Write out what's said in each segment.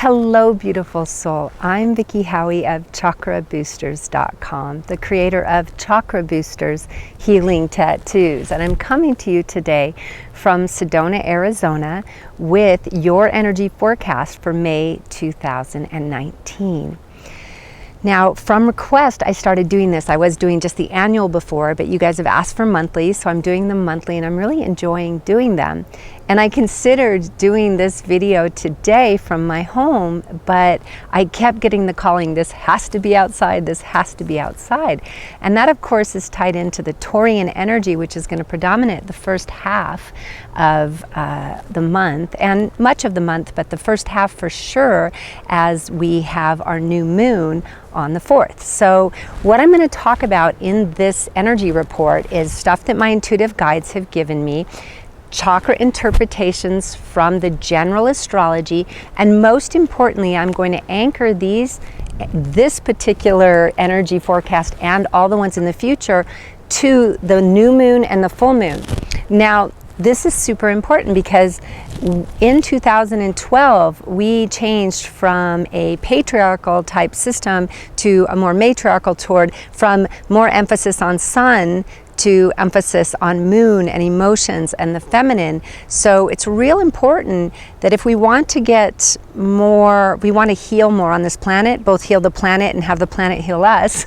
Hello, beautiful soul. I'm Vicki Howie of ChakraBoosters.com, the creator of Chakra Boosters Healing Tattoos. And I'm coming to you today from Sedona, Arizona with your energy forecast for May 2019. Now, from request, I started doing this. I was doing just the annual before, but you guys have asked for monthly, so I'm doing them monthly, and I'm really enjoying doing them. And I considered doing this video today from my home, but I kept getting the calling, this has to be outside, this has to be outside. And that, of course, is tied into the Taurian energy, which is going to predominate the first half of the month, and much of the month, but the first half for sure, as we have our new moon on the 4th. So what I'm going to talk about in this energy report is stuff that my intuitive guides have given me, chakra interpretations from the general astrology, and most importantly, I'm going to anchor this particular energy forecast and all the ones in the future to the new moon and the full moon. Now, this is super important because in 2012, we changed from a patriarchal type system to a more matriarchal from more emphasis on sun to emphasis on moon and emotions and the feminine. So it's real important that if we want to get more, we want to heal more on this planet, both heal the planet and have the planet heal us,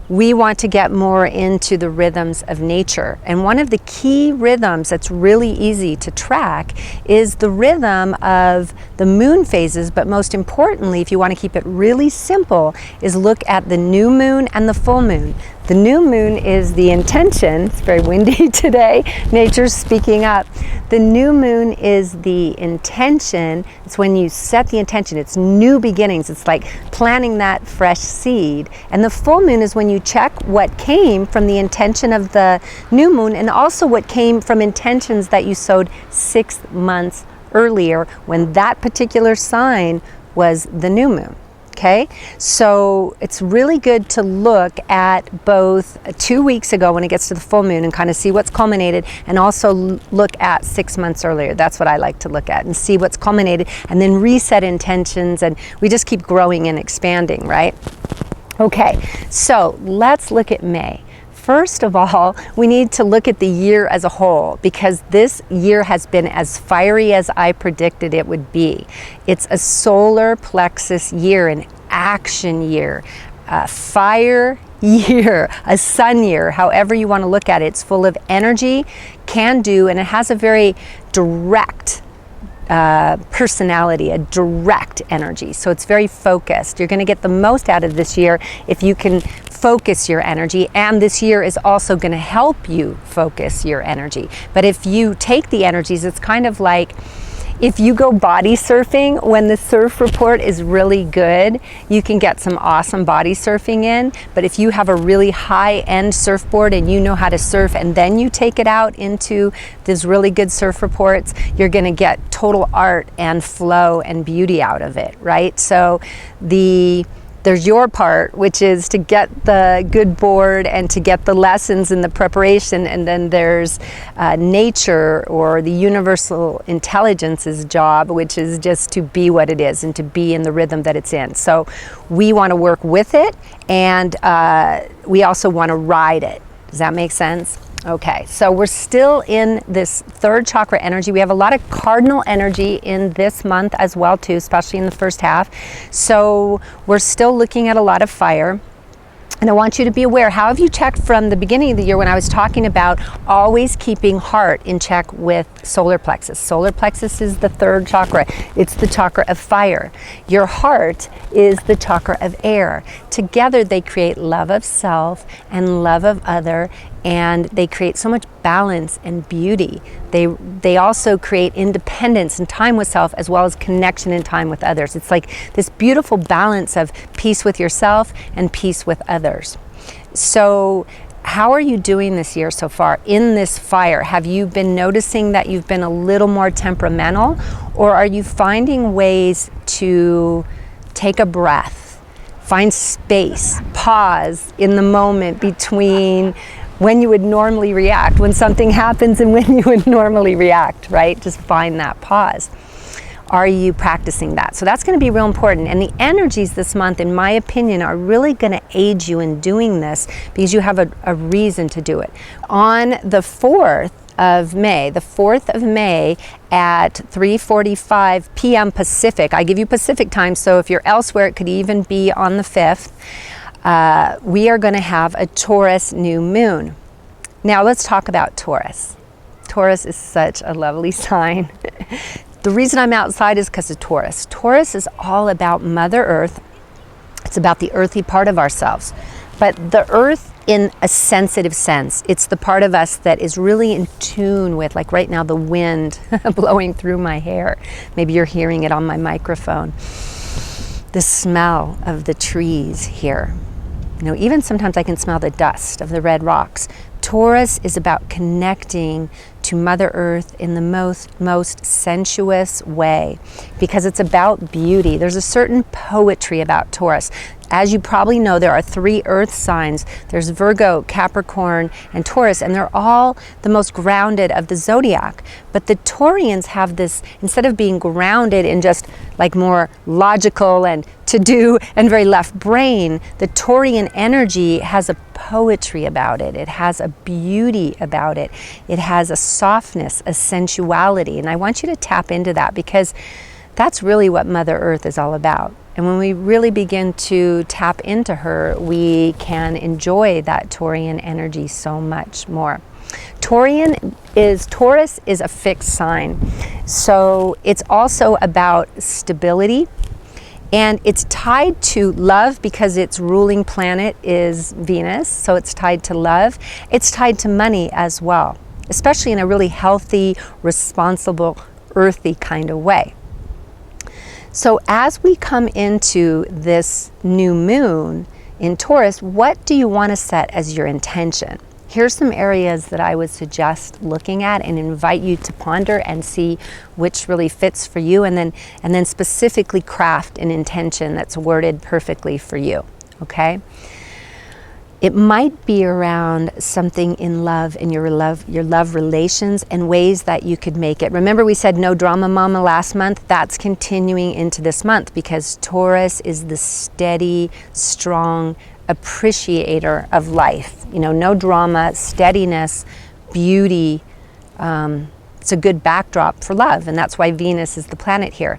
we want to get more into the rhythms of nature. And one of the key rhythms that's really easy to track is the rhythm of the moon phases, but most importantly, if you want to keep it really simple, is look at the new moon and the full moon. The new moon is the intention. It's very windy today. Nature's speaking up. The new moon is the intention. It's when you set the intention. It's new beginnings. It's like planting that fresh seed. And the full moon is when you check what came from the intention of the new moon and also what came from intentions that you sowed 6 months earlier when that particular sign was the new moon. Okay, so it's really good to look at both 2 weeks ago when it gets to the full moon and kind of see what's culminated, and also look at 6 months earlier. That's what I like to look at and see what's culminated, and then reset intentions, and we just keep growing and expanding, right? Okay, so let's look at May. First of all, we need to look at the year as a whole, because this year has been as fiery as I predicted it would be. It's a solar plexus year, an action year, a fire year, a sun year, however you want to look at it. It's full of energy, can do, and it has a very direct personality, a direct energy. So it's very focused. You're going to get the most out of this year if you can focus your energy, and this year is also going to help you focus your energy. But if you take the energies, it's kind of like if you go body surfing, when the surf report is really good, you can get some awesome body surfing in. But if you have a really high-end surfboard and you know how to surf, and then you take it out into these really good surf reports, you're going to get total art and flow and beauty out of it, right? So there's your part, which is to get the good board and to get the lessons and the preparation, and then there's nature or the universal intelligence's job, which is just to be what it is and to be in the rhythm that it's in. So we want to work with it, and we also want to ride it. Does that make sense? Okay, so we're still in this third chakra energy. We have a lot of cardinal energy in this month as well too, especially in the first half. So we're still looking at a lot of fire. And I want you to be aware, how have you checked from the beginning of the year when I was talking about always keeping heart in check with solar plexus? Solar plexus is the third chakra. It's the chakra of fire. Your heart is the chakra of air. Together they create love of self and love of other, and they create so much balance and beauty. They also create independence and time with self, as well as connection and time with others. It's like this beautiful balance of peace with yourself and peace with others. So how are you doing this year so far in this fire? Have you been noticing that you've been a little more temperamental, or are you finding ways to take a breath, find space, pause in the moment between when you would normally react, when something happens and when you would normally react, right? Just find that pause. Are you practicing that? So that's going to be real important. And the energies this month, in my opinion, are really going to aid you in doing this because you have a reason to do it. On the 4th of May, at 3:45 p.m. Pacific, I give you Pacific time, so if you're elsewhere, it could even be on the 5th, we are going to have a Taurus new moon. Now let's talk about Taurus. Taurus is such a lovely sign. The reason I'm outside is because of Taurus. Taurus is all about Mother Earth. It's about the earthy part of ourselves. But the earth in a sensitive sense. It's the part of us that is really in tune with, like right now, the wind blowing through my hair. Maybe you're hearing it on my microphone. The smell of the trees here. You know, even sometimes I can smell the dust of the red rocks. Taurus is about connecting to Mother Earth in the most sensuous way because it's about beauty. There's a certain poetry about Taurus. As you probably know, there are 3 earth signs. There's Virgo, Capricorn, and Taurus, and they're all the most grounded of the zodiac. But the Taurians have this, instead of being grounded in just like more logical and to-do and very left brain, the Taurian energy has a poetry about it. It has a beauty about it. It has a softness, a sensuality. And I want you to tap into that because that's really what Mother Earth is all about. And when we really begin to tap into her, we can enjoy that Taurian energy so much more. Taurus is a fixed sign. So it's also about stability. And it's tied to love because its ruling planet is Venus. So it's tied to love. It's tied to money as well, especially in a really healthy, responsible, earthy kind of way. So as we come into this new moon in Taurus, what do you want to set as your intention? Here's some areas that I would suggest looking at and invite you to ponder and see which really fits for you, and then specifically craft an intention that's worded perfectly for you, okay? It might be around something in love, in your love relations, and ways that you could make it. Remember we said no drama mama last month? That's continuing into this month because Taurus is the steady, strong appreciator of life. You know, no drama, steadiness, beauty. It's a good backdrop for love, and that's why Venus is the planet here.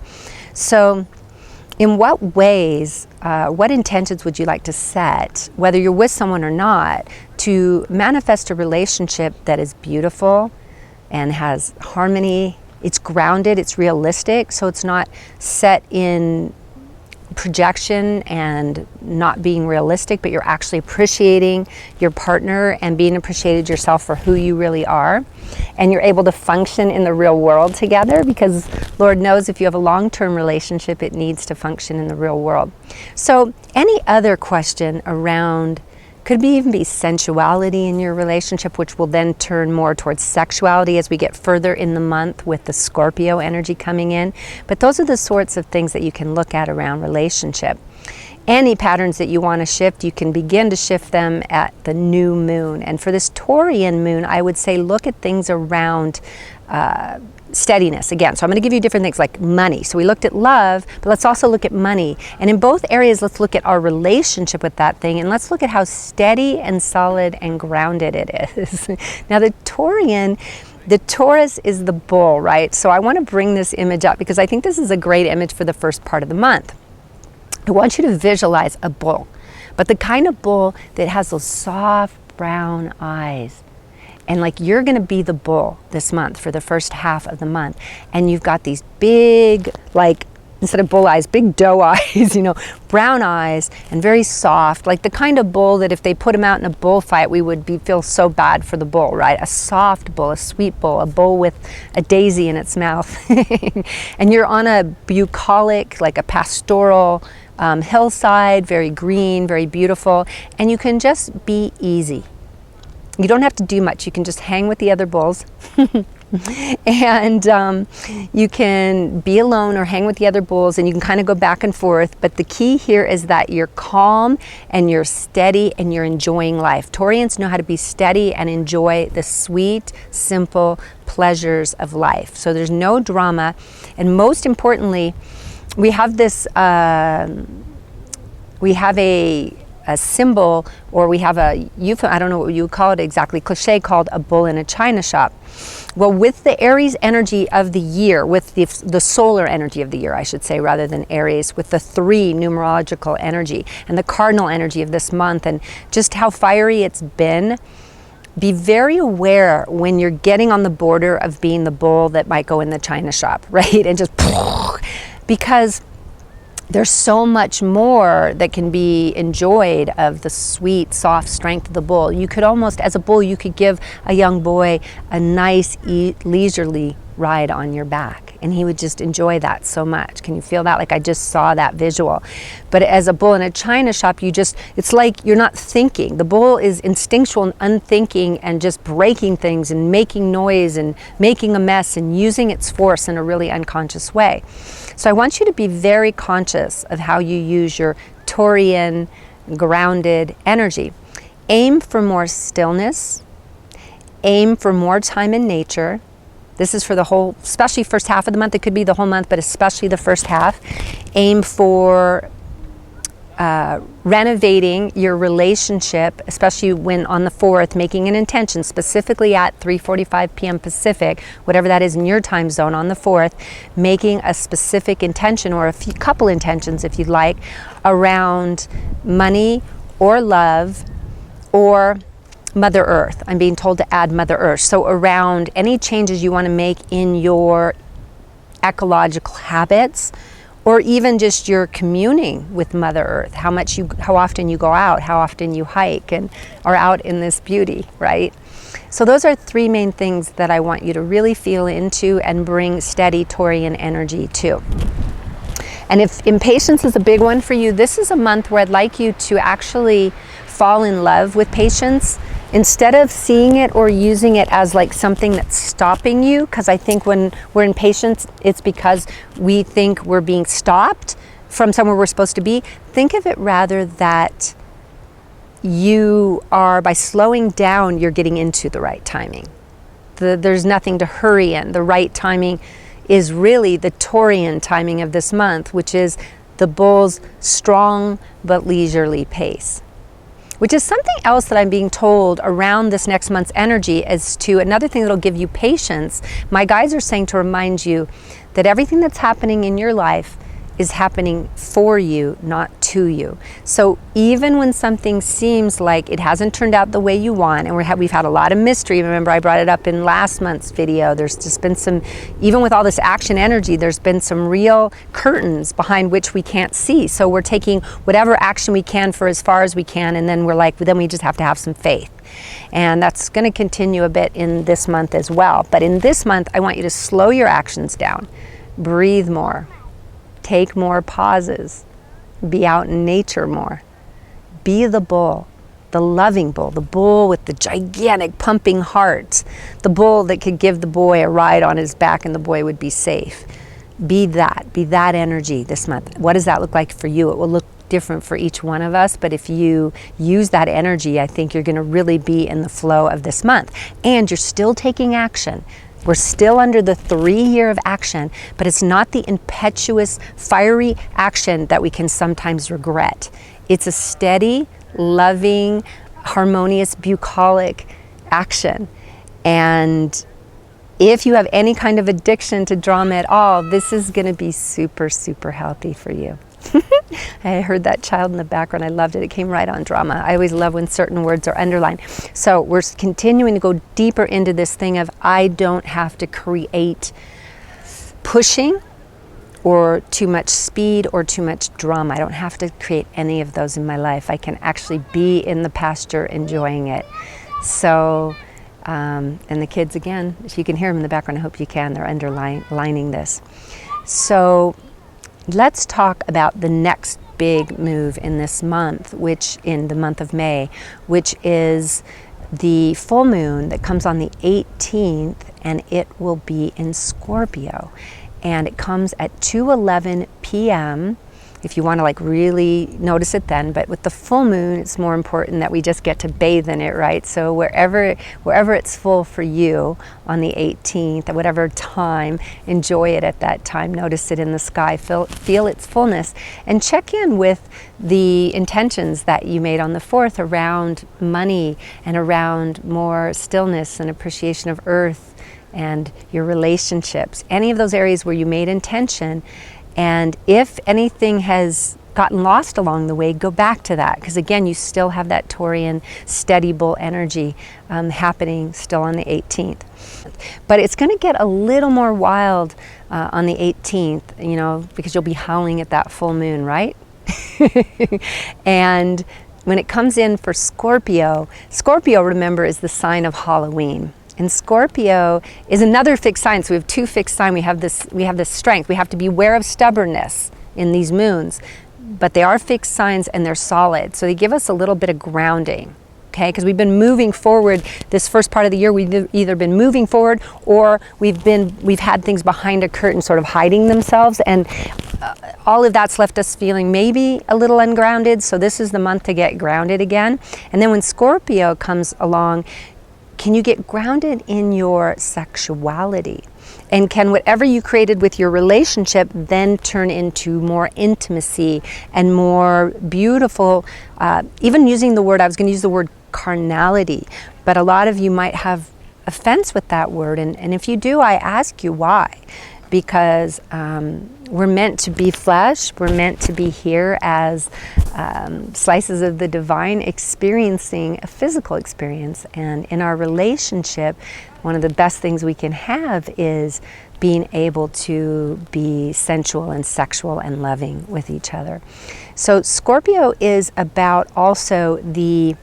So in what ways, what intentions would you like to set, whether you're with someone or not, to manifest a relationship that is beautiful and has harmony? It's grounded, it's realistic, so it's not set in projection and not being realistic, but you're actually appreciating your partner and being appreciated yourself for who you really are. And you're able to function in the real world together because Lord knows if you have a long-term relationship, it needs to function in the real world. So any other question around, could even be sensuality in your relationship, which will then turn more towards sexuality as we get further in the month with the Scorpio energy coming in. But those are the sorts of things that you can look at around relationship. Any patterns that you want to shift, you can begin to shift them at the new moon. And for this Taurian moon, I would say look at things around steadiness again. So I'm going to give you different things like money. So we looked at love, but let's also look at money. And in both areas, let's look at our relationship with that thing, and let's look at how steady and solid and grounded it is. Now the Taurus is the bull, right? So I want to bring this image up because I think this is a great image for the first part of the month. I want you to visualize a bull, but the kind of bull that has those soft brown eyes. And like you're going to be the bull this month for the first half of the month. And you've got these big, like instead of bull eyes, big doe eyes, you know, brown eyes and very soft, like the kind of bull that if they put him out in a bullfight, we would feel so bad for the bull, right? A soft bull, a sweet bull, a bull with a daisy in its mouth. And you're on a bucolic, like a pastoral hillside, very green, very beautiful. And you can just be easy. You don't have to do much. You can just hang with the other bulls And you can be alone or hang with the other bulls, and you can kind of go back and forth. But the key here is that you're calm and you're steady and you're enjoying life. Taurians know how to be steady and enjoy the sweet, simple pleasures of life. So there's no drama. And most importantly, we have this, we have a symbol, or we have a I don't know what you would call it exactly, cliche, called a bull in a china shop. Well, with the Aries energy of the year, with the solar energy of the year, I should say, rather than Aries, with the 3 numerological energy and the cardinal energy of this month, and just how fiery it's been, be very aware when you're getting on the border of being the bull that might go in the china shop, right? And just, because there's so much more that can be enjoyed of the sweet, soft strength of the bull. You could almost, as a bull, you could give a young boy a nice, leisurely ride on your back, and he would just enjoy that so much. Can you feel that? Like, I just saw that visual. But as a bull in a china shop, it's like you're not thinking. The bull is instinctual and unthinking and just breaking things and making noise and making a mess and using its force in a really unconscious way. So I want you to be very conscious of how you use your Taurian grounded energy. Aim for more stillness. Aim for more time in nature. This is for the whole, especially first half of the month. It could be the whole month, but especially the first half. Aim for renovating your relationship, especially when on the 4th, making an intention, specifically at 3:45 p.m. Pacific, whatever that is in your time zone on the 4th, making a specific intention, or a couple intentions if you'd like, around money or love or Mother Earth. I'm being told to add Mother Earth. So around any changes you want to make in your ecological habits, or even just your communing with Mother Earth, how often you go out, how often you hike and are out in this beauty, right? So those are 3 main things that I want you to really feel into and bring steady Taurian energy to. And if impatience is a big one for you, this is a month where I'd like you to actually fall in love with patience, instead of seeing it or using it as like something that's stopping you. Because I think when we're in patience, it's because we think we're being stopped from somewhere we're supposed to be. Think of it rather that you are, by slowing down, you're getting into the right timing. There's nothing to hurry in. The right timing is really the Taurian timing of this month, which is the bull's strong but leisurely pace. Which is something else that I'm being told around this next month's energy, as to another thing that'll give you patience. My guides are saying to remind you that everything that's happening in your life is happening for you, not to you. So even when something seems like it hasn't turned out the way you want, and we've had a lot of mystery. Remember, I brought it up in last month's video. There's just been some, even with all this action energy, there's been some real curtains behind which we can't see. So we're taking whatever action we can for as far as we can, and then then we just have to have some faith. And that's going to continue a bit in this month as well. But in this month, I want you to slow your actions down, breathe more, take more pauses, be out in nature more. Be the bull, the loving bull, the bull with the gigantic pumping heart, the bull that could give the boy a ride on his back and the boy would be safe. Be that energy this month. What does that look like for you? It will look different for each one of us, but if you use that energy, I think you're going to really be in the flow of this month. And you're still taking action. We're still under the 3 year of action, but it's not the impetuous, fiery action that we can sometimes regret. It's a steady, loving, harmonious, bucolic action. And if you have any kind of addiction to drama at all, this is going to be super, super healthy for you. I heard that child in the background. I loved it. It came right on drama. I always love when certain words are underlined. So we're continuing to go deeper into this thing of, I don't have to create pushing or too much speed or too much drama. I don't have to create any of those in my life. I can actually be in the pasture enjoying it. So, and the kids, again, if you can hear them in the background, I hope you can. They're underlining this. So let's talk about the next big move in this month, which in the month of May, which is the full moon that comes on the 18th, and it will be in Scorpio. And it comes at 2:11 p.m. if you want to like really notice it then. But with the full moon, it's more important that we just get to bathe in it, right? So wherever it's full for you on the 18th, at whatever time, enjoy it at that time. Notice it in the sky, feel its fullness, and check in with the intentions that you made on the 4th around money and around more stillness and appreciation of earth and your relationships, any of those areas where you made intention. And if anything has gotten lost along the way, go back to that, because again, you still have that Taurian steady bull energy happening still on the 18th. But it's going to get a little more wild on the 18th, you know, because you'll be howling at that full moon, right? And when it comes in for Scorpio, remember, is the sign of Halloween. And Scorpio is another fixed sign. So we have two fixed signs. We have this strength. We have to be aware of stubbornness in these moons, but they are fixed signs and they're solid. So they give us a little bit of grounding, okay? Because we've been moving forward this first part of the year. We've either been moving forward or we've had things behind a curtain sort of hiding themselves, and all of that's left us feeling maybe a little ungrounded. So this is the month to get grounded again. And then when Scorpio comes along, can you get grounded in your sexuality? And can whatever you created with your relationship then turn into more intimacy and more beautiful, even using the word, I was going to use the word carnality, but a lot of you might have offense with that word. And if you do, I ask you why. Because we're meant to be flesh, we're meant to be here as slices of the divine, experiencing a physical experience. And in our relationship, one of the best things we can have is being able to be sensual and sexual and loving with each other. So Scorpio is about also the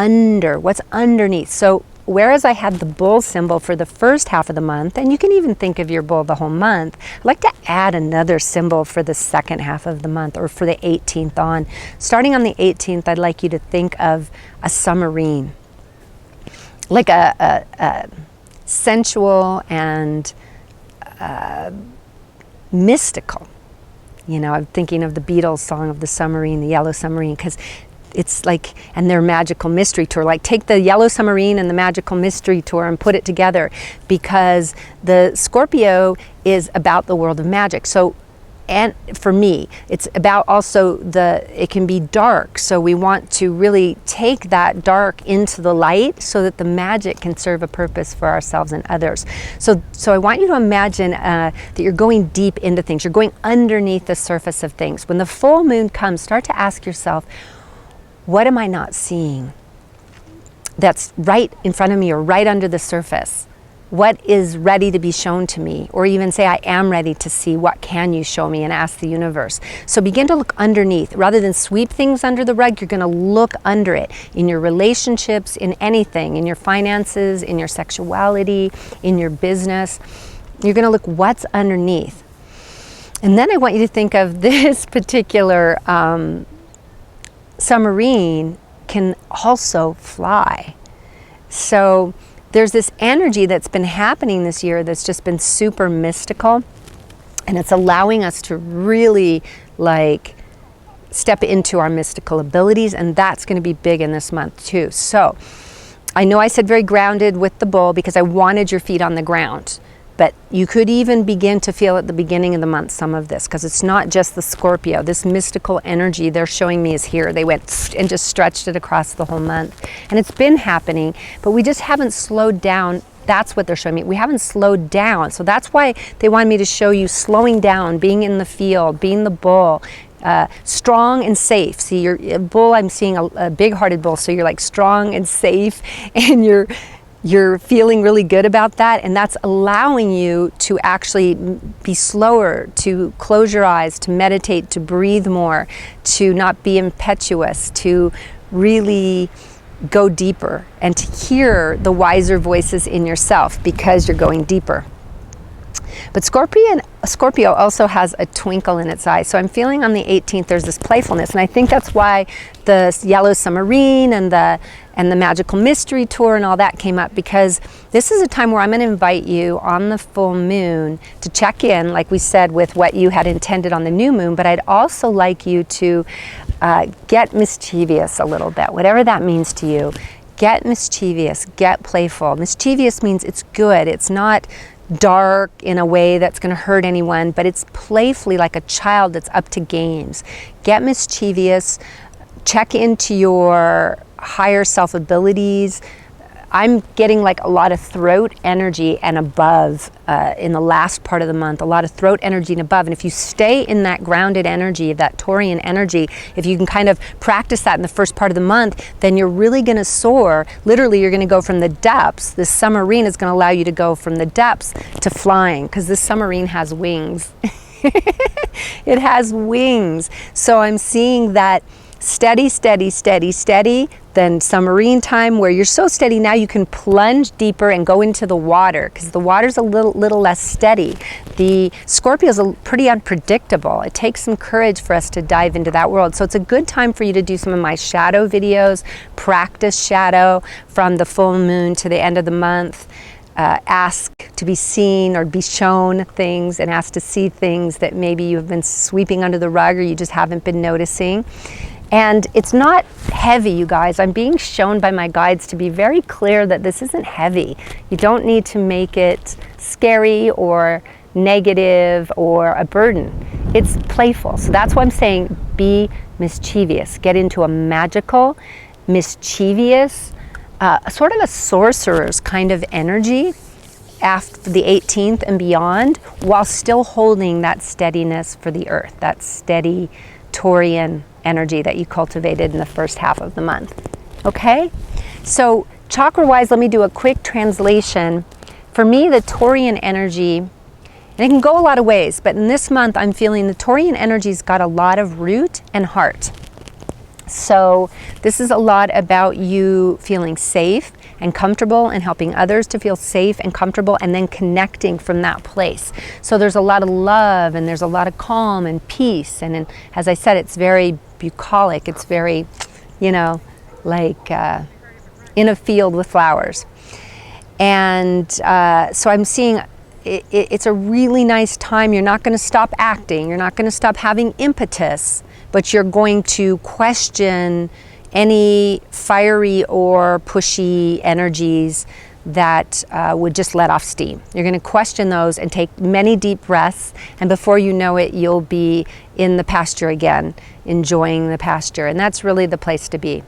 what's underneath. So whereas I had the bull symbol for the first half of the month, and you can even think of your bull the whole month, I'd like to add another symbol for the second half of the month, or for the 18th on. Starting on the 18th, I'd like you to think of a submarine, like a sensual and mystical. You know, I'm thinking of the Beatles song of the submarine, the Yellow Submarine, because it's like, and their magical mystery tour, like take the Yellow Submarine and the magical mystery tour and put it together, because the Scorpio is about the world of magic. So, and for me, it's about also it can be dark. So we want to really take that dark into the light so that the magic can serve a purpose for ourselves and others. So I want you to imagine that you're going deep into things. You're going underneath the surface of things. When the full moon comes, start to ask yourself, what am I not seeing that's right in front of me or right under the surface? What is ready to be shown to me? Or even say, I am ready to see. What can you show me? And ask the universe. So begin to look underneath. Rather than sweep things under the rug, you're going to look under it. In your relationships, in anything, in your finances, in your sexuality, in your business. You're going to look what's underneath. And then I want you to think of this particular submarine can also fly. So there's this energy that's been happening this year that's just been super mystical, and it's allowing us to really like step into our mystical abilities, and that's going to be big in this month too. So I know I said very grounded with the bull because I wanted your feet on the ground. But you could even begin to feel at the beginning of the month some of this, because it's not just the Scorpio. This mystical energy they're showing me is here. They went and just stretched it across the whole month. And it's been happening, but we just haven't slowed down. That's what they're showing me. We haven't slowed down. So that's why they wanted me to show you slowing down, being in the field, being the bull, strong and safe. See, you're a bull, I'm seeing a big-hearted bull. So you're like strong and safe, and you're feeling really good about that, and that's allowing you to actually be slower, to close your eyes, to meditate, to breathe more, to not be impetuous, to really go deeper and to hear the wiser voices in yourself because you're going deeper. But Scorpio also has a twinkle in its eye. So I'm feeling on the 18th there's this playfulness, and I think that's why the Yellow Submarine and the Magical Mystery Tour and all that came up, because this is a time where I'm going to invite you on the full moon to check in, like we said, with what you had intended on the new moon. But I'd also like you to get mischievous a little bit, whatever that means to you. Get mischievous, get playful. Mischievous means it's good. It's not dark in a way that's going to hurt anyone, but it's playfully like a child that's up to games. Get mischievous, check into your higher self abilities. I'm getting like a lot of throat energy and above in the last part of the month, a lot of throat energy and above. And if you stay in that grounded energy, that Taurian energy, if you can kind of practice that in the first part of the month, then you're really going to soar. Literally, you're going to go from the depths. This submarine is going to allow you to go from the depths to flying, because this submarine has wings. It has wings. So I'm seeing that steady, steady, steady, steady, then submarine time where you're so steady now you can plunge deeper and go into the water, because the water's a little less steady. The Scorpio is pretty unpredictable. It takes some courage for us to dive into that world. So it's a good time for you to do some of my shadow videos, practice shadow from the full moon to the end of the month. Ask to be seen or be shown things, and ask to see things that maybe you've been sweeping under the rug or you just haven't been noticing. And it's not heavy, you guys. I'm being shown by my guides to be very clear that this isn't heavy. You don't need to make it scary or negative or a burden. It's playful. So that's why I'm saying be mischievous. Get into a magical, mischievous, sort of a sorcerer's kind of energy after the 18th and beyond, while still holding that steadiness for the earth, that steady Taurian energy that you cultivated in the first half of the month. Okay? So chakra-wise, let me do a quick translation. For me, the Taurian energy, and it can go a lot of ways, but in this month I'm feeling the Taurian energy's got a lot of root and heart. So this is a lot about you feeling safe and comfortable and helping others to feel safe and comfortable, and then connecting from that place. So there's a lot of love, and there's a lot of calm and peace. And as I said, it's very bucolic. It's very, like in a field with flowers. And so I'm seeing it's a really nice time. You're not going to stop acting. You're not going to stop having impetus, but you're going to question any fiery or pushy energies that would just let off steam. You're going to question those and take many deep breaths, and before you know it, you'll be in the pasture again, enjoying the pasture, and that's really the place to be.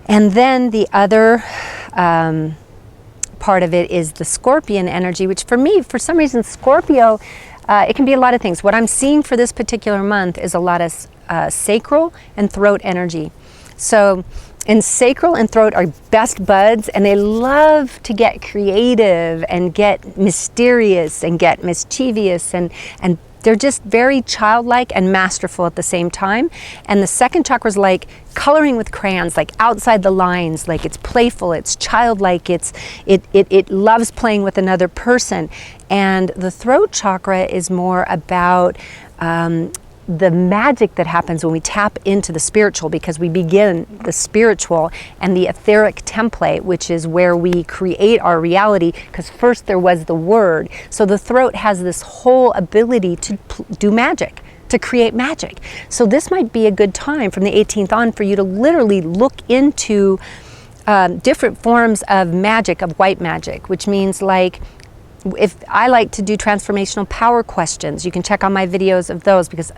And then the other part of it is the Scorpion energy, which for me, for some reason, Scorpio, it can be a lot of things. What I'm seeing for this particular month is a lot of sacral and throat energy. So, and sacral and throat are best buds, and they love to get creative and get mysterious and get mischievous, and they're just very childlike and masterful at the same time. And the second chakra is like coloring with crayons, like outside the lines, like it's playful, it's childlike, it loves playing with another person. And the throat chakra is more about the magic that happens when we tap into the spiritual, because we begin the spiritual and the etheric template, which is where we create our reality, because first there was the word. So the throat has this whole ability to do magic, to create magic. So this might be a good time from the 18th on for you to literally look into different forms of magic, of white magic, which means like, if I like to do transformational power questions, you can check out my videos of those, because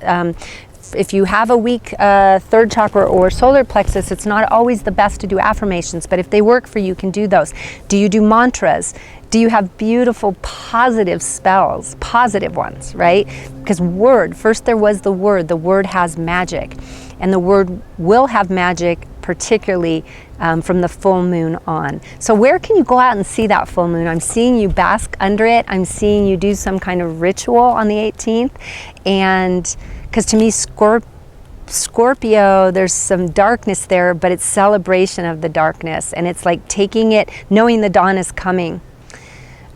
if you have a weak third chakra or solar plexus, it's not always the best to do affirmations, but if they work for you, you can do those. Do you do mantras? Do you have beautiful positive spells, positive ones, right? Because word, first there was the word has magic, and the word will have magic particularly from the full moon on. So where can you go out and see that full moon? I'm seeing you bask under it. I'm seeing you do some kind of ritual on the 18th. And because to me, Scorpio, there's some darkness there, but it's celebration of the darkness. And it's like taking it, knowing the dawn is coming.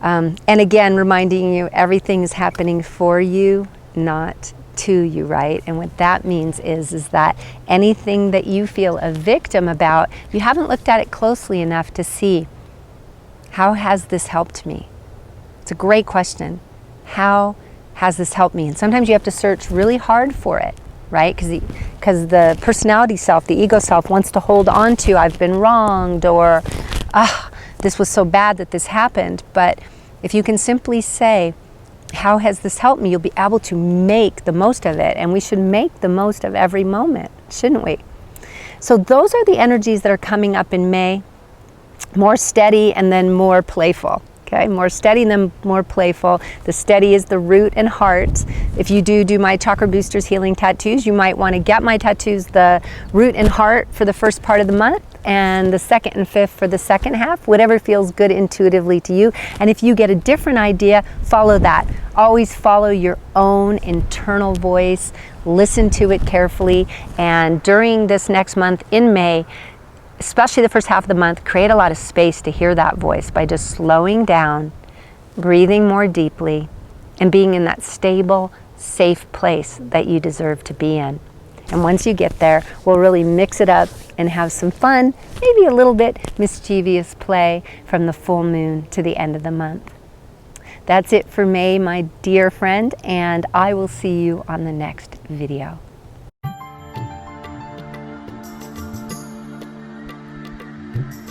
And again, reminding you, everything is happening for you, not to you, right? And what that means is that anything that you feel a victim about, you haven't looked at it closely enough to see, how has this helped me? It's a great question. Has this helped me? And sometimes you have to search really hard for it, right? Because the personality self, the ego self, wants to hold on to, I've been wronged, or this was so bad that this happened. But if you can simply say, how has this helped me? You'll be able to make the most of it. And we should make the most of every moment, shouldn't we? So those are the energies that are coming up in May. More steady and then more playful. Okay, more steady and then more playful. The steady is the root and heart. If you do my Chakra Boosters healing tattoos, you might want to get my tattoos, the root and heart for the first part of the month, and the second and fifth for the second half, whatever feels good intuitively to you. And if you get a different idea, follow that. Always follow your own internal voice, listen to it carefully, and during this next month in May, especially the first half of the month, create a lot of space to hear that voice by just slowing down, breathing more deeply, and being in that stable, safe place that you deserve to be in. And once you get there, we'll really mix it up and have some fun, maybe a little bit mischievous play from the full moon to the end of the month. That's it for May, my dear friend, and I will see you on the next video. Thank you.